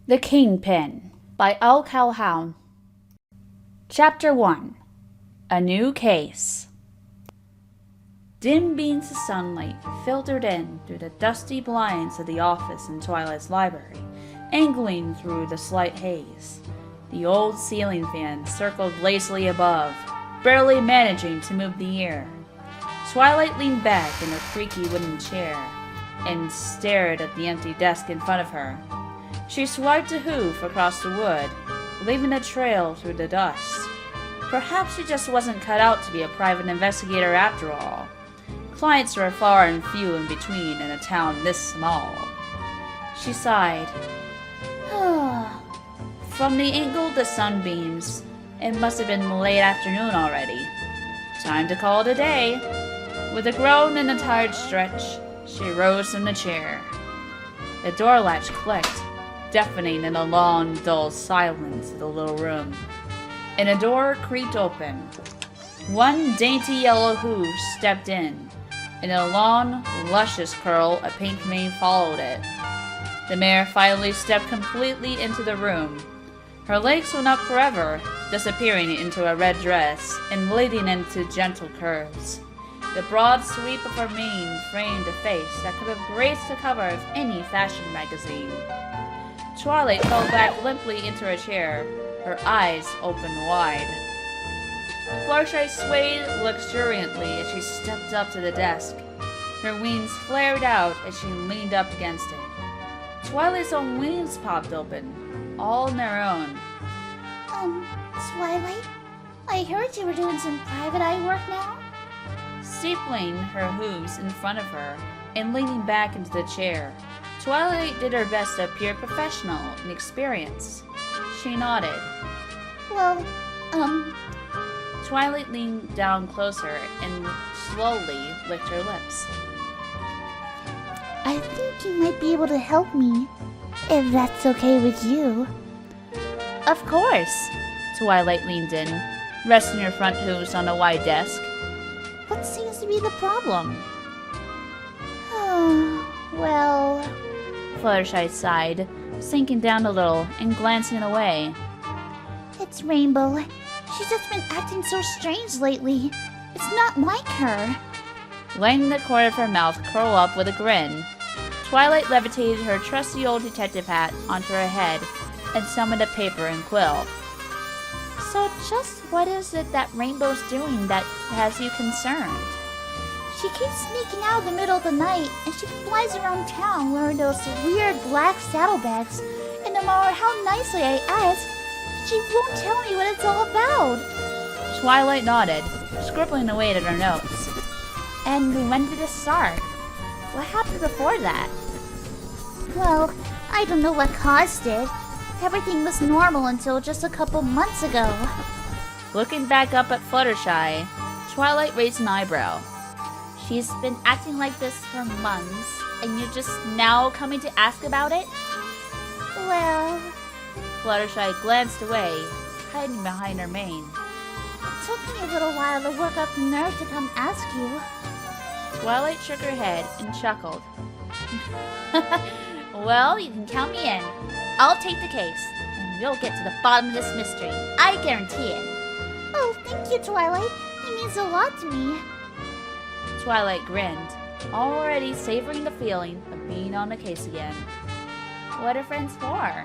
The Kingpin by Ocalhoun. Chapter 1. A New Case. Dim beams of sunlight filtered in through the dusty blinds of the office in Twilight's library, angling through the slight haze. The old ceiling fan circled lazily above, barely managing to move the air. Twilight leaned back in her creaky wooden chair and stared at the empty desk in front of her. She swiped a hoof across the wood, leaving a trail through the dust. Perhaps she just wasn't cut out to be a private investigator after all. Clients were far and few in between in a town this small. She sighed. From the angle of the sunbeams, it must have been late afternoon already. Time to call it a day. With a groan and a tired stretch, she rose from the chair. The door latch clicked, deafening in the long, dull silence of the little room, and a door creaked open. One dainty yellow hoof stepped in, and a long, luscious curl of pink mane followed it. The mare finally stepped completely into the room. Her legs went up forever, disappearing into a red dress and leading into gentle curves. The broad sweep of her mane framed a face that could have graced the cover of any fashion magazine. Twilight fell back limply into her chair, her eyes open wide. Fluttershy swayed luxuriantly as she stepped up to the desk. Her wings flared out as she leaned up against it. Twilight's own wings popped open, all on their own. Twilight, I heard you were doing some private eye work now? Steepling her hooves in front of her and leaning back into the chair, Twilight did her best to appear professional and experienced. She nodded. Well, Twilight leaned down closer and slowly licked her lips. I think you might be able to help me, if that's okay with you. Of course. Twilight leaned in, resting her front hooves on a wide desk. What seems to be the problem? Well... Fluttershy sighed, sinking down a little and glancing away. It's Rainbow. She's just been acting so strange lately. It's not like her. Letting the corner of her mouth curl up with a grin, Twilight levitated her trusty old detective hat onto her head and summoned a paper and quill. So just what is it that Rainbow's doing that has you concerned? She keeps sneaking out in the middle of the night, and she flies around town wearing those weird black saddlebags, and no matter how nicely I ask, she won't tell me what it's all about. Twilight nodded, scribbling away at her notes. And when did it start? What happened before that? Well, I don't know what caused it. Everything was normal until just a couple months ago. Looking back up at Fluttershy, Twilight raised an eyebrow. She's been acting like this for months, and you're just now coming to ask about it? Well... Fluttershy glanced away, hiding behind her mane. It took me a little while to work up the nerve to come ask you. Twilight shook her head and chuckled. Well, you can count me in. I'll take the case, and we'll get to the bottom of this mystery. I guarantee it. Oh, thank you, Twilight. It means a lot to me. Twilight grinned, already savoring the feeling of being on the case again. What are friends for?